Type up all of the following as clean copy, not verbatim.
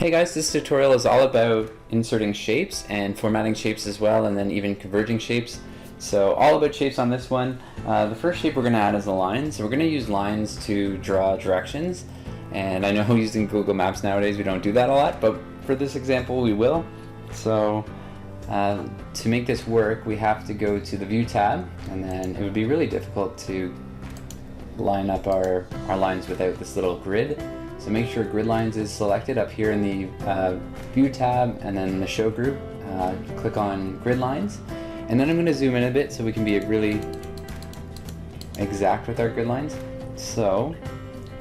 Hey guys, this tutorial is all about inserting shapes and formatting shapes as well, and then even converging shapes. So all about shapes on this one. The first shape we're going to add is a line. So we're going to use lines to draw directions. And I know using Google Maps nowadays we don't do that a lot, but for this example we will. So to make this work we have to go to the View tab, and then it would be really difficult to line up our lines without this little grid. So make sure grid lines is selected up here in the View tab, and then the show group, click on grid lines. And then I'm going to zoom in a bit so we can be really exact with our grid lines. So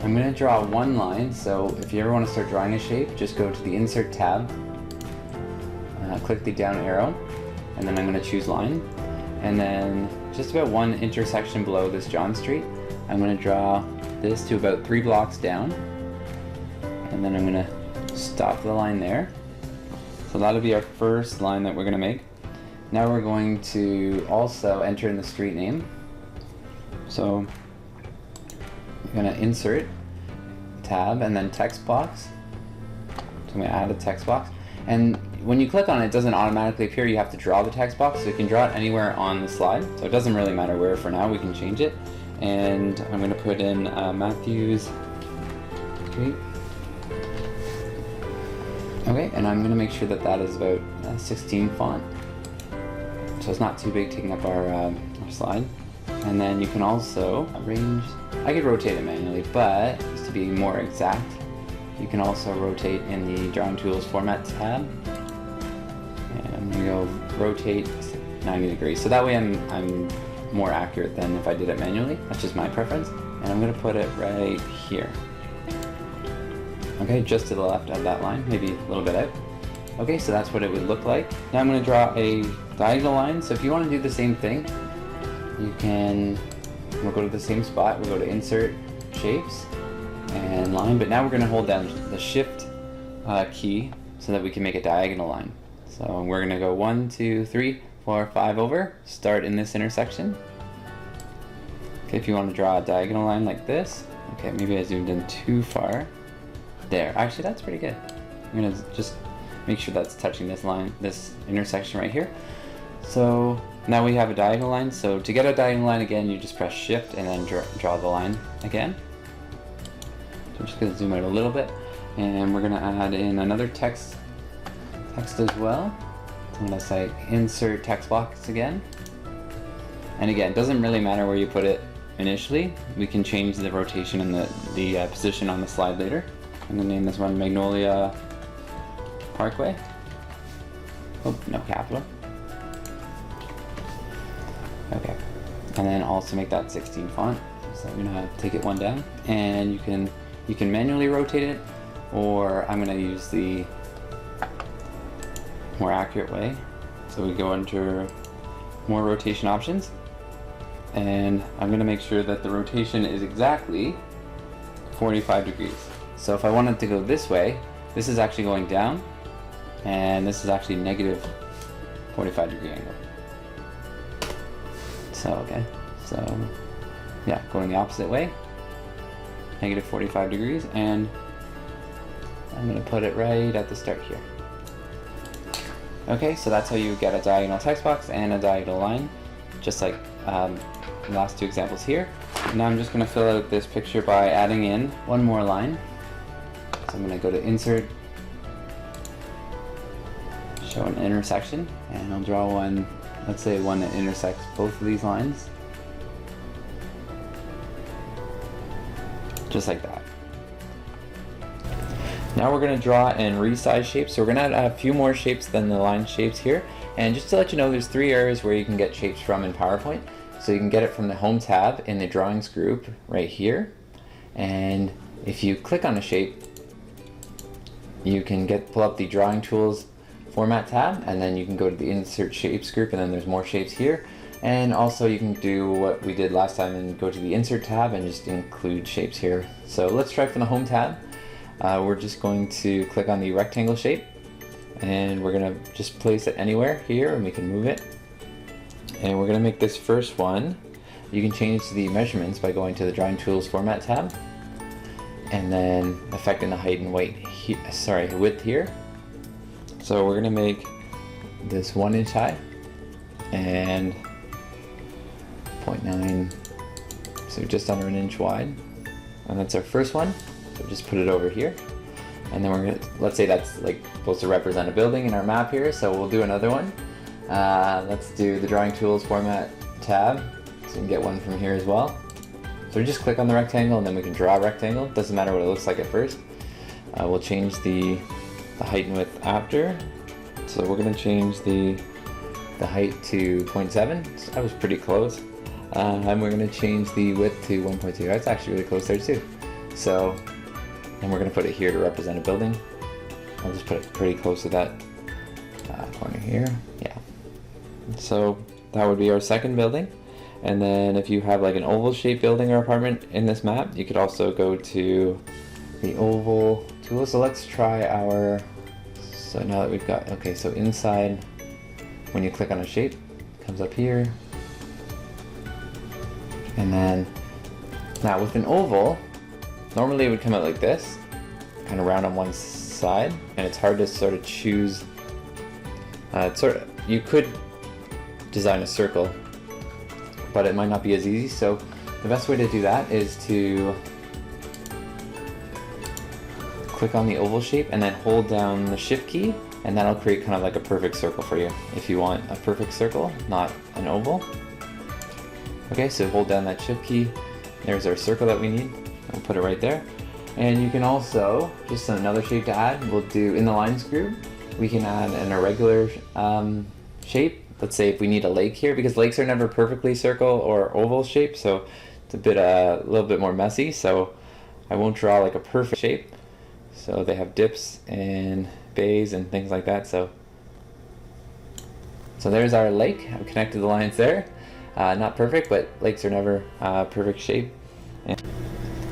I'm going to draw one line. So if you ever want to start drawing a shape, just go to the Insert tab, click the down arrow, and then I'm going to choose line. And then just about one intersection below this John Street, I'm going to draw this to about 3 blocks down. And then I'm going to stop the line there. So that'll be our first line that we're going to make. Now we're going to also enter in the street name. So I'm going to insert, tab, and then text box. So I'm going to add a text box. And when you click on it, it doesn't automatically appear. You have to draw the text box. So you can draw it anywhere on the slide. So it doesn't really matter where for now. We can change it. And I'm going to put in Matthews Street. Okay, and I'm going to make sure that that is about 16 font. So it's not too big taking up our slide. And then you can also arrange, I could rotate it manually, but just to be more exact, you can also rotate in the Drawing Tools Format tab. And you go rotate 90 degrees. So that way I'm more accurate than if I did it manually. That's just my preference. And I'm going to put it right here. Okay, just to the left of that line, maybe a little bit out. Okay, so that's what it would look like. Now I'm going to draw a diagonal line. So if you want to do the same thing, you can, we'll go to the same spot, we'll go to Insert, Shapes, and Line, but now we're going to hold down the Shift key so that we can make a diagonal line. So we're going to go 1, 2, 3, 4, 5 over, start in this intersection. Okay, if you want to draw a diagonal line like this, okay, maybe I zoomed in too far. There, actually that's pretty good. I'm going to just make sure that's touching this line, this intersection right here. So now we have a diagonal line. So to get a diagonal line again, you just press Shift and then draw the line again. So I'm just going to zoom out a little bit, and we're going to add in another text as well. So I'm going to say Insert Text Box again. And again, it doesn't really matter where you put it initially. We can change the rotation and the position on the slide later. I'm going to name this one Magnolia Parkway. Oh, no capital. Okay. And then also make that 16 font. So I'm going to take it one down. And you can manually rotate it, or I'm going to use the more accurate way. So we go under more rotation options. And I'm going to make sure that the rotation is exactly 45 degrees. So if I wanted to go this way, this is actually going down, and this is actually negative 45 degree angle. So, okay, so yeah, going the opposite way, negative 45 degrees, and I'm going to put it right at the start here. Okay, so that's how you get a diagonal text box and a diagonal line, just like the last two examples here. Now I'm just going to fill out this picture by adding in one more line. So I'm going to go to Insert, Show an Intersection, and I'll draw one, let's say one that intersects both of these lines. Just like that. Now we're going to draw and resize shapes. So we're going to add a few more shapes than the line shapes here. And just to let you know, there's 3 areas where you can get shapes from in PowerPoint. So you can get it from the Home tab in the Drawings group right here. And if you click on a shape, you can pull up the Drawing Tools Format tab, and then you can go to the Insert Shapes group, and then there's more shapes here. And also you can do what we did last time and go to the Insert tab and just include shapes here. So let's try from the Home tab. We're just going to click on the rectangle shape, and we're going to just place it anywhere here, and we can move it. And we're going to make this first one. You can change the measurements by going to the Drawing Tools Format tab, and then affecting the height and weight width here. So we're gonna make this 1 inch high and 0.9, so just under an inch wide. And that's our first one. So just put it over here. And then we're gonna, let's say that's like supposed to represent a building in our map here, so we'll do another one. Let's do the drawing tools format tab, so you can get one from here as well. So we just click on the rectangle and then we can draw a rectangle. Doesn't matter what it looks like at first. We'll change the height and width after. So we're gonna change the height to 0.7. So that was pretty close. And we're gonna change the width to 1.2. That's actually really close there too. So, and we're gonna put it here to represent a building. I'll just put it pretty close to that corner here. Yeah. So that would be our second building. And then if you have like an oval shaped building or apartment in this map, you could also go to the oval tool. So let's try our, so now that we've got, okay, so inside, when you click on a shape, it comes up here. And then, now with an oval, normally it would come out like this, kind of round on one side, and it's hard to sort of choose, you could design a circle, but it might not be as easy. So the best way to do that is to click on the oval shape and then hold down the shift key, and that'll create kind of like a perfect circle for you if you want a perfect circle, not an oval. Okay, so hold down that shift key. There's our circle that we need. We'll put it right there. And you can also, just another shape to add, we'll do in the lines group, we can add an irregular shape. Let's say if we need a lake here, because lakes are never perfectly circle or oval shape, so it's a little bit more messy. So I won't draw like a perfect shape. So they have dips and bays and things like that. So there's our lake. I've connected the lines there. Not perfect, but lakes are never perfect shape.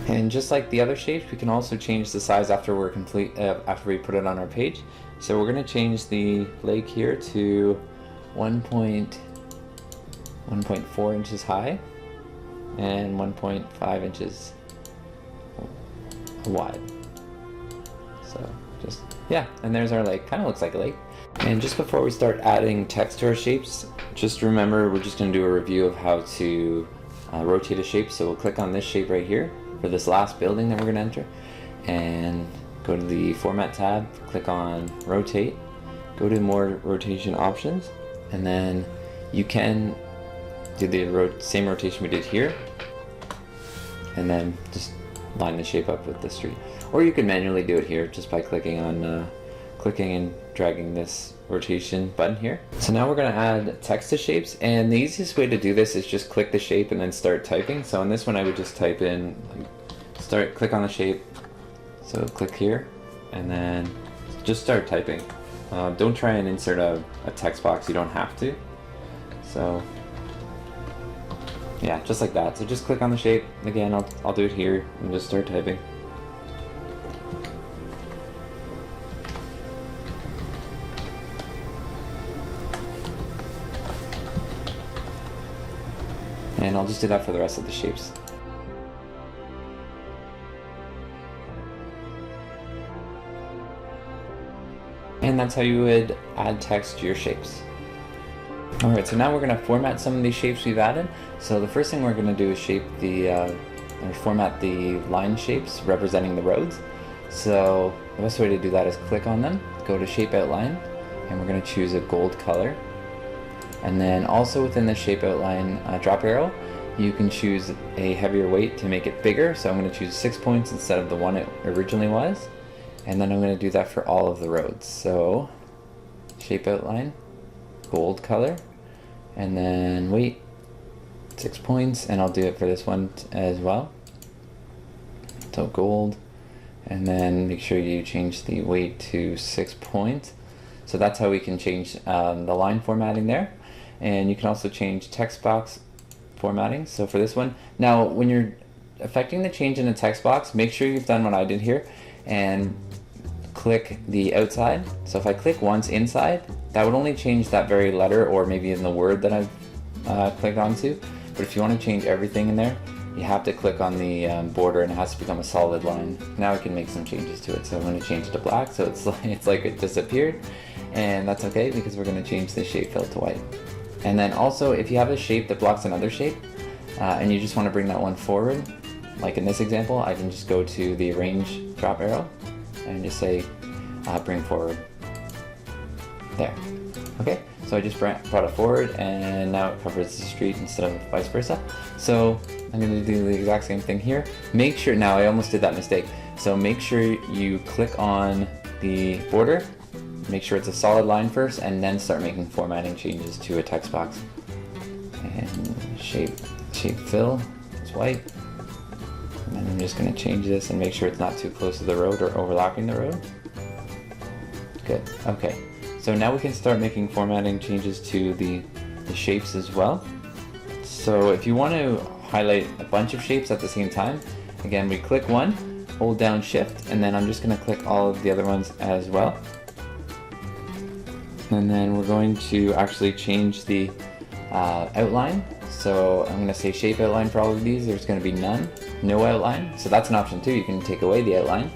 And just like the other shapes, we can also change the size after we're complete, after we put it on our page. So we're going to change the lake here to 1.4 inches high and 1.5 inches wide. So just, yeah, and there's our lake. Kind of looks like a lake. And just before we start adding text to our shapes, just remember we're just going to do a review of how to rotate a shape. So we'll click on this shape right here for this last building that we're going to enter, and go to the Format tab, click on Rotate, go to more rotation options, and then you can do the same rotation we did here, and then just line the shape up with the street. Or you can manually do it here just by clicking on clicking and dragging this rotation button here. So now we're going to add text to shapes, and the easiest way to do this is just click the shape and then start typing. So on this one I would just type in, click on the shape, so click here, and then just start typing. Don't try and insert a text box, you don't have to. So yeah, just like that. So just click on the shape, again I'll do it here, and just start typing. And I'll just do that for the rest of the shapes. And that's how you would add text to your shapes. Alright, so now we're going to format some of these shapes we've added. So the first thing we're going to do is format the line shapes representing the roads. So the best way to do that is click on them, go to Shape Outline, and we're going to choose a gold color. And then also within the shape outline drop arrow, you can choose a heavier weight to make it bigger. So I'm going to choose 6 points instead of the one it originally was. And then I'm going to do that for all of the roads. So shape outline, gold color, and then weight, 6 points. And I'll do it for this one as well. So gold, and then make sure you change the weight to 6 points. So that's how we can change the line formatting there. And you can also change text box formatting. So for this one, now when you're affecting the change in a text box, make sure you've done what I did here and click the outside. So if I click once inside, that would only change that very letter or maybe in the word that I've clicked onto. But if you want to change everything in there, you have to click on the border and it has to become a solid line. Now we can make some changes to it. So I'm going to change it to black, so it's like it disappeared, and that's okay because we're going to change the shape fill to white. And then also, if you have a shape that blocks another shape, and you just want to bring that one forward, like in this example, I can just go to the arrange drop arrow and just say bring forward. There. Okay, so I just brought it forward and now it covers the street instead of vice versa. So I'm going to do the exact same thing here. Make sure, now I almost did that mistake, so make sure you click on the border, make sure it's a solid line first, and then start making formatting changes to a text box. And shape fill, it's white. And then I'm just going to change this and make sure it's not too close to the road or overlapping the road. Good, okay. So now we can start making formatting changes to the shapes as well. So if you want to highlight a bunch of shapes at the same time, again, we click one, hold down shift, and then I'm just going to click all of the other ones as well. And then we're going to actually change the outline. So I'm going to say shape outline for all of these. There's going to be none, no outline. So that's an option too. You can take away the outline.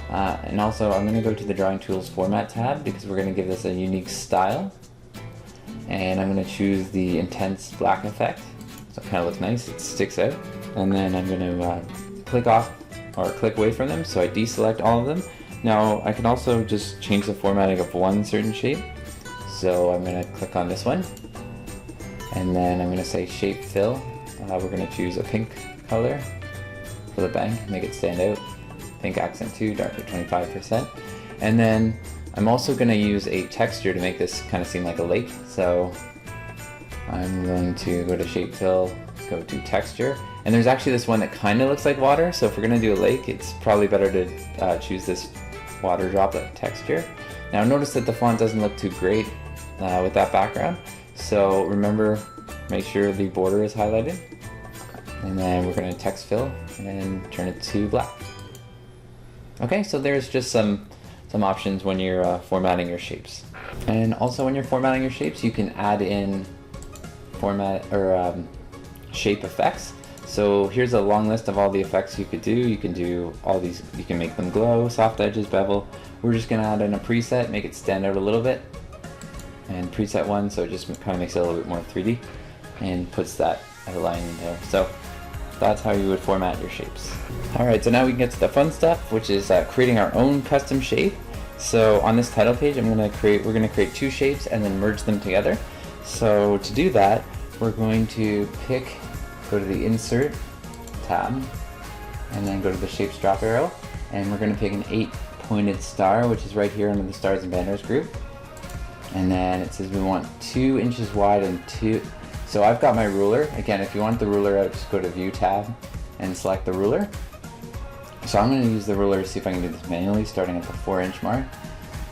And also I'm going to go to the Drawing Tools Format tab because we're going to give this a unique style. And I'm going to choose the Intense Black effect. So it kind of looks nice, it sticks out. And then I'm going to click off or click away from them, so I deselect all of them. Now I can also just change the formatting of one certain shape. So I'm going to click on this one. And then I'm going to say Shape Fill. We're going to choose a pink color for the bank, make it stand out. Pink accent 2, darker 25%. And then I'm also going to use a texture to make this kind of seem like a lake. So I'm going to go to Shape Fill, go to Texture. And there's actually this one that kind of looks like water. So if we're going to do a lake, it's probably better to choose this water droplet texture. Now notice that the font doesn't look too great with that background. So remember, make sure the border is highlighted. And then we're going to text fill and turn it to black. Okay, so there's just some options when you're formatting your shapes. And also when you're formatting your shapes, you can add in format or shape effects. So here's a long list of all the effects you could do. You can do all these, you can make them glow, soft edges, bevel. We're just gonna add in a preset, make it stand out a little bit. And preset 1, so it just kind of makes it a little bit more 3D and puts that outline in there. So that's how you would format your shapes. Alright, so now we can get to the fun stuff, which is creating our own custom shape. So on this title page, we're going to create two shapes and then merge them together. So to do that, we're going to go to the Insert tab, and then go to the Shapes drop arrow, and we're going to pick an 8-pointed star, which is right here under the Stars and Banners group. And then it says we want 2 inches wide and 2. So I've got my ruler. Again, if you want the ruler out, just go to View tab and select the ruler. So I'm going to use the ruler to see if I can do this manually, starting at the 4-inch mark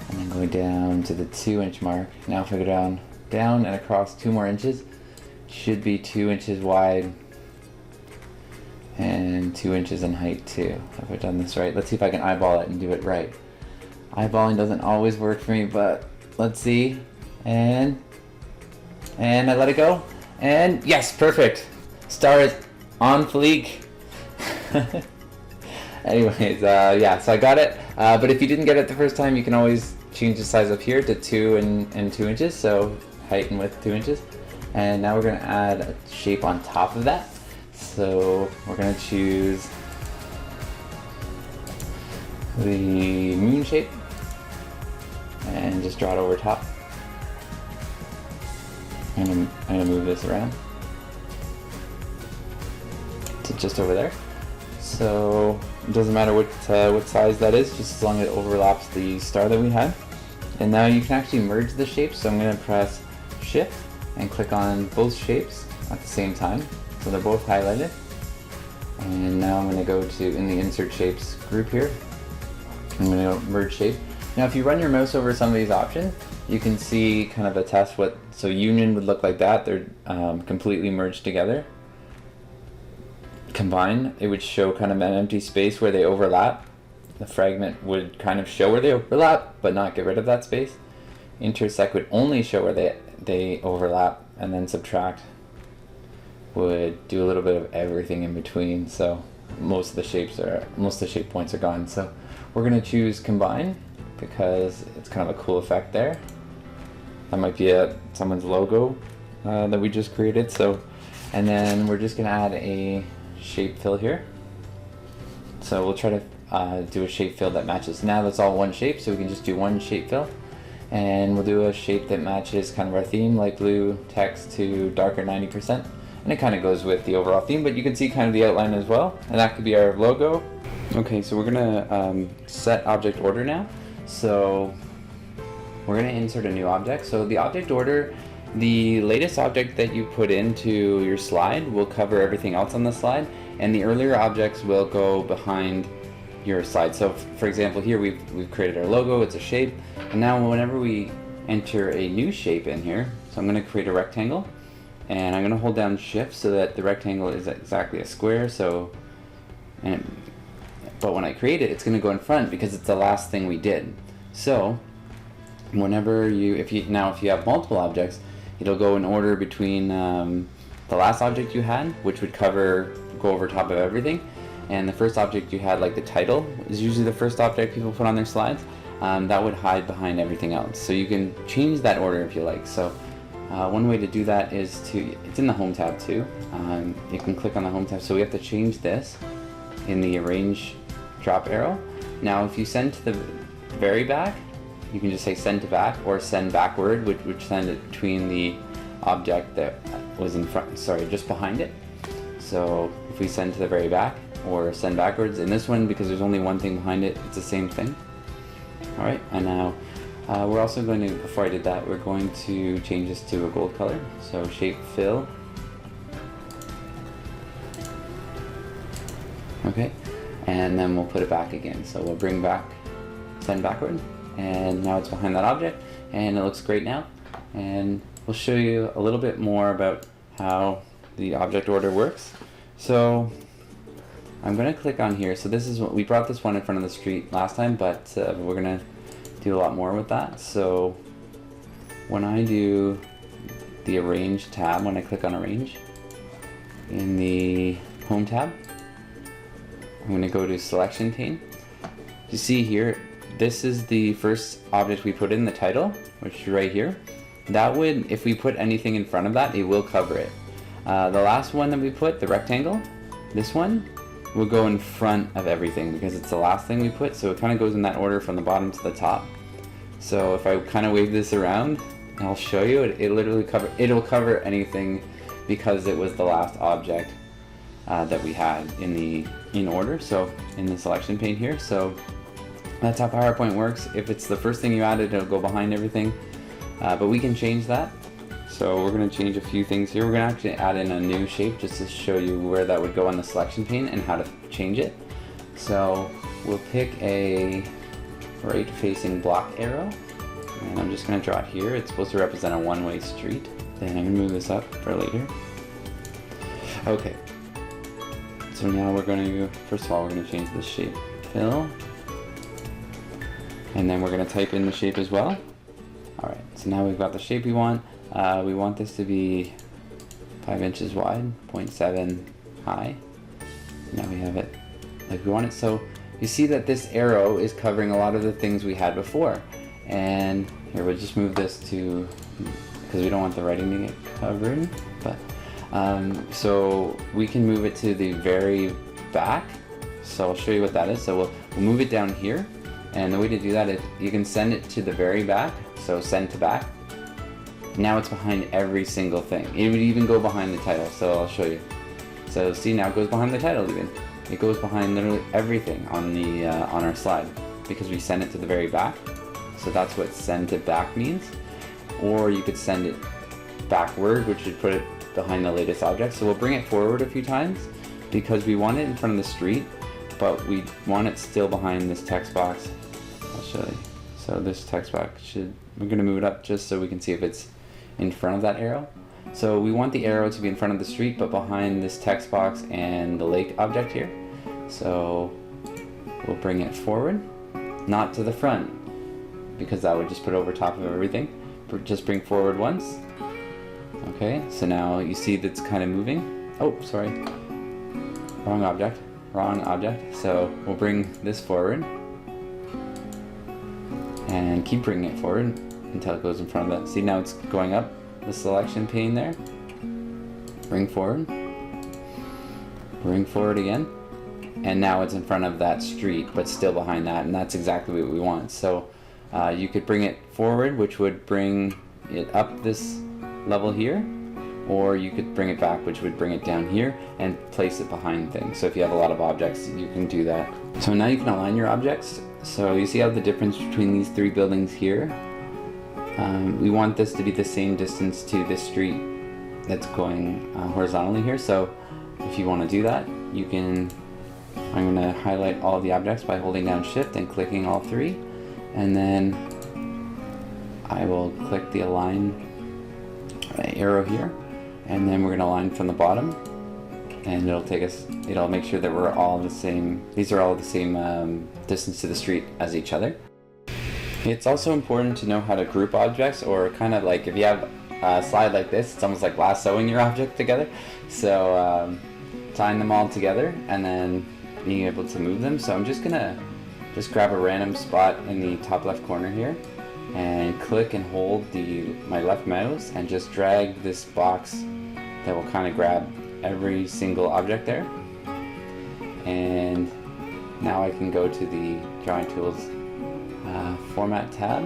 and then going down to the 2-inch mark. Now if I go down and across 2 more inches, it should be 2 inches wide and 2 inches in height too. Have I done this right? Let's see if I can eyeball it and do it right. Eyeballing doesn't always work for me, but let's see. And I let it go. And yes, perfect. Star is on fleek. Anyways, yeah, so I got it. But if you didn't get it the first time, you can always change the size up here to 2 and 2 inches. So height and width 2 inches. And now we're going to add a shape on top of that. So we're going to choose the moon shape and just draw it over top. I'm gonna move this around to just over there. So it doesn't matter what size that is, just as long as it overlaps the star that we had. And now you can actually merge the shapes. So I'm gonna press Shift and click on both shapes at the same time. So they're both highlighted. And now I'm gonna go to in the Insert Shapes group here. I'm gonna go Merge Shape. Now if you run your mouse over some of these options, you can see kind of a test so union would look like that. They're completely merged together. Combine, it would show kind of an empty space where they overlap. The fragment would kind of show where they overlap, but not get rid of that space. Intersect would only show where they overlap, and then subtract would do a little bit of everything in between. So most of the shape points are gone. So we're gonna choose combine because it's kind of a cool effect there. That might be someone's logo that we just created. So, and then we're just gonna add a shape fill here. So we'll try to do a shape fill that matches. Now that's all one shape, so we can just do one shape fill. And we'll do a shape that matches kind of our theme, light blue text to darker 90%. And it kind of goes with the overall theme, but you can see kind of the outline as well. And that could be our logo. Okay, so we're gonna set object order now. So we're gonna insert a new object. So the object order, the latest object that you put into your slide will cover everything else on the slide, and the earlier objects will go behind your slide. So for example, here we've created our logo, it's a shape, and now whenever we enter a new shape in here, so I'm gonna create a rectangle, and I'm gonna hold down shift so that the rectangle is exactly a square. But when I create it, it's gonna go in front because it's the last thing we did. So whenever if you have multiple objects, it'll go in order between the last object you had, which would go over top of everything, and the first object you had, like the title is usually the first object people put on their slides, that would hide behind everything else. So you can change that order if you like. So one way to do that is it's in the home tab too. You can click on the home tab. So we have to change this in the arrange drop arrow. Now if you send to the very back, you can just say send to back or send backward, which send it between the object that was just behind it. So if we send to the very back or send backwards, in this one, because there's only one thing behind it, it's the same thing. All right, and now we're also going to, before I did that, we're going to change this to a gold color. So shape fill. Okay, and then we'll put it back again. So we'll bring back, send backward, and now it's behind that object, and it looks great now. And we'll show you a little bit more about how the object order works. So I'm going to click on here. So this is what we brought this one in front of the street last time, but we're going to do a lot more with that. So when I do the arrange tab, when I click on arrange in the home tab, I'm going to go to selection pane. You see here, this is the first object we put in, the title, which is right here. That would, if we put anything in front of that, it will cover it. The last one that we put, the rectangle, this one will go in front of everything because it's the last thing we put, so it kind of goes in that order from the bottom to the top. So if I kind of wave this around, I'll show you, it'll cover anything because it was the last object that we had in order, so in the selection pane here. So that's how PowerPoint works. If it's the first thing you added, it'll go behind everything, but we can change that. So we're going to change a few things here. We're going to actually add in a new shape just to show you where that would go on the selection pane and how to change it. So we'll pick a right facing block arrow, and I'm just going to draw it here. It's supposed to represent a one-way street. Then I'm going to move this up for later. Okay, so now we're going to, first of all, we're going to change the shape fill, and then we're going to type in the shape as well. Alright, so now we've got the shape we want. We want this to be 5 inches wide, 0.7 high. Now we have it like we want it. So you see that this arrow is covering a lot of the things we had before. And here, we'll just move this to, because we don't want the writing to get covered, but so we can move it to the very back. So I'll show you what that is. So we'll move it down here, and the way to do that is you can send it to the very back, so send to back. Now it's behind every single thing. It would even go behind the title, so I'll show you. So see, now it goes behind the title even. It goes behind literally everything on the on our slide because we send it to the very back. So that's what send to back means. Or you could send it backward, which would put it behind the latest object. So we'll bring it forward a few times because we want it in front of the street, but we want it still behind this text box. I'll show you. So this text box we're going to move it up just so we can see if it's in front of that arrow. So we want the arrow to be in front of the street but behind this text box and the lake object here. So we'll bring it forward, not to the front because that would just put it over top of everything. Just bring forward once. Okay, so now you see that's kind of moving. oh, sorry, wrong object. So we'll bring this forward and keep bringing it forward until it goes in front of that. See, now it's going up the selection pane there. Bring forward again, and now it's in front of that street but still behind that, and that's exactly what we want. So you could bring it forward, which would bring it up this level here, or you could bring it back, which would bring it down here and place it behind things. So if you have a lot of objects, you can do that. So now you can align your objects. So you see how the difference between these three buildings here? We want this to be the same distance to this street that's going horizontally here. So if you want to do that, you can, I'm going to highlight all the objects by holding down Shift and clicking all three, and then I will click the align arrow here, and then we're going to align from the bottom, and it'll make sure that we're all the same, these are all the same distance to the street as each other. It's also important to know how to group objects, or kind of like if you have a slide like this, it's almost like lassoing your object together. So tying them all together and then being able to move them. So I'm just gonna grab a random spot in the top left corner here and click and hold my left mouse and just drag this box that will kind of grab every single object there. And now I can go to the drawing tools format tab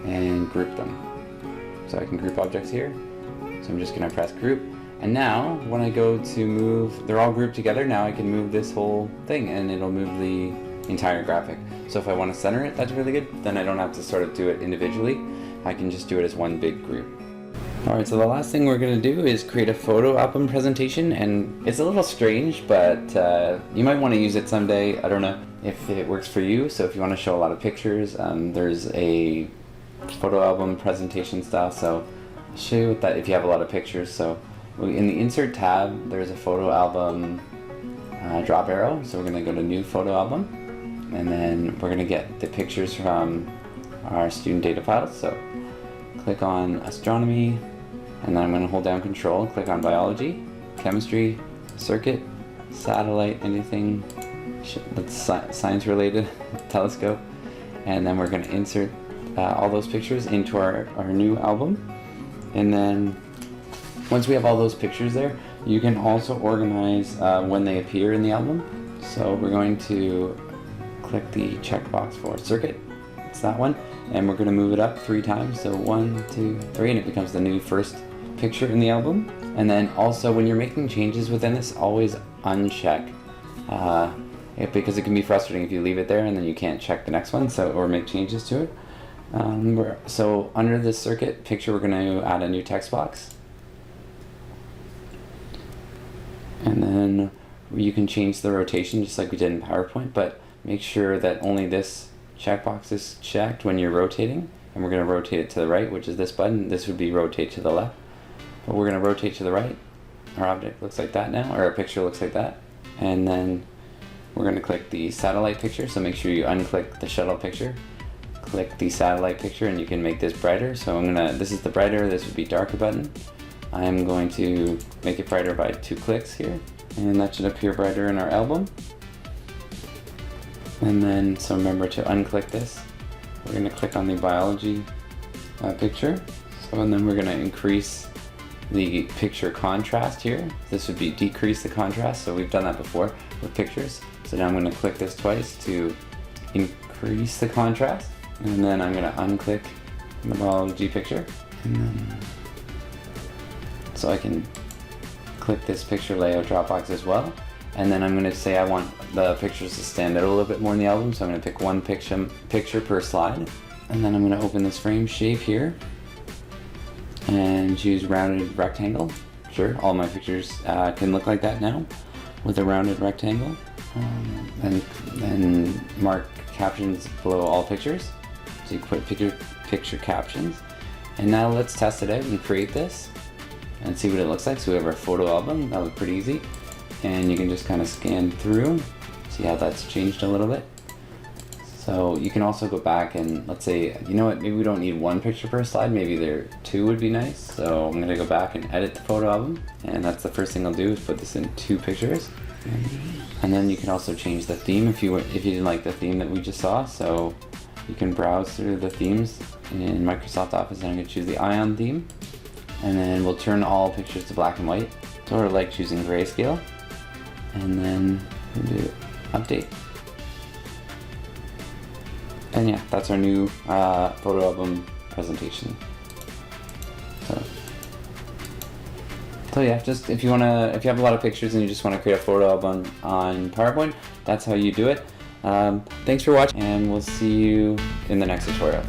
and group them. So I can group objects here. So I'm just going to press group, and now when I go to move, they're all grouped together. Now I can move this whole thing and it'll move the entire graphic. So if I want to center it, that's really good. Then I don't have to sort of do it individually. I can just do it as one big group. Alright, so the last thing we're going to do is create a photo album presentation, and it's a little strange, but you might want to use it someday. I don't know if it works for you. So if you want to show a lot of pictures, there's a photo album presentation style. So I'll show you what that, if you have a lot of pictures. So in the insert tab, there's a photo album drop arrow. So we're going to go to new photo album, and then we're going to get the pictures from our student data files. So click on astronomy, and then I'm going to hold down control, click on biology, chemistry, circuit, satellite, anything that's science related, telescope, and then we're going to insert all those pictures into our new album. And then once we have all those pictures there, you can also organize when they appear in the album. So we're going to click the checkbox for circuit, it's that one, and we're going to move it up 3 times. So 1, 2, 3, and it becomes the new first picture in the album. And then also when you're making changes within this, always uncheck because it can be frustrating if you leave it there and then you can't check the next one, so, or make changes to it. So under this circuit picture, we're going to add a new text box, and then you can change the rotation just like we did in PowerPoint, but make sure that only this checkbox is checked when you're rotating, and we're going to rotate it to the right, which is this button. This would be rotate to the left, but we're going to rotate to the right. Our object looks like that now, or our picture looks like that. And then we're going to click the satellite picture, so make sure you unclick the shuttle picture, click the satellite picture, and you can make this brighter. So this is the brighter, this would be darker button. I'm going to make it brighter by 2 clicks here, and that should appear brighter in our album. And then, so remember to unclick this. We're going to click on the biology picture. So, and then we're going to increase the picture contrast here. This would be decrease the contrast. So we've done that before with pictures. So now I'm going to click this twice to increase the contrast. And then I'm going to unclick the biology picture. And then, so I can click this picture layout Dropbox as well. And then I'm going to say I want the pictures to stand out a little bit more in the album, so I'm going to pick one picture per slide. And then I'm going to open this frame shape here and choose rounded rectangle. Sure, all my pictures can look like that now with a rounded rectangle. And then mark captions below all pictures. So you put picture captions. And now let's test it out and create this and see what it looks like. So we have our photo album. That was pretty easy. And you can just kind of scan through, see how that's changed a little bit. So you can also go back and let's say, you know what, maybe we don't need one picture per slide, maybe there two would be nice. So I'm gonna go back and edit the photo album, and that's the first thing I'll do is put this in 2 pictures. And then you can also change the theme if you didn't like the theme that we just saw. So you can browse through the themes in Microsoft Office, and I'm gonna choose the Ion theme. And then we'll turn all pictures to black and white, sort of like choosing grayscale. And then we'll do update. And yeah, that's our new photo album presentation. So yeah, just if you have a lot of pictures and you just want to create a photo album on PowerPoint, that's how you do it. Thanks for watching, and we'll see you in the next tutorial.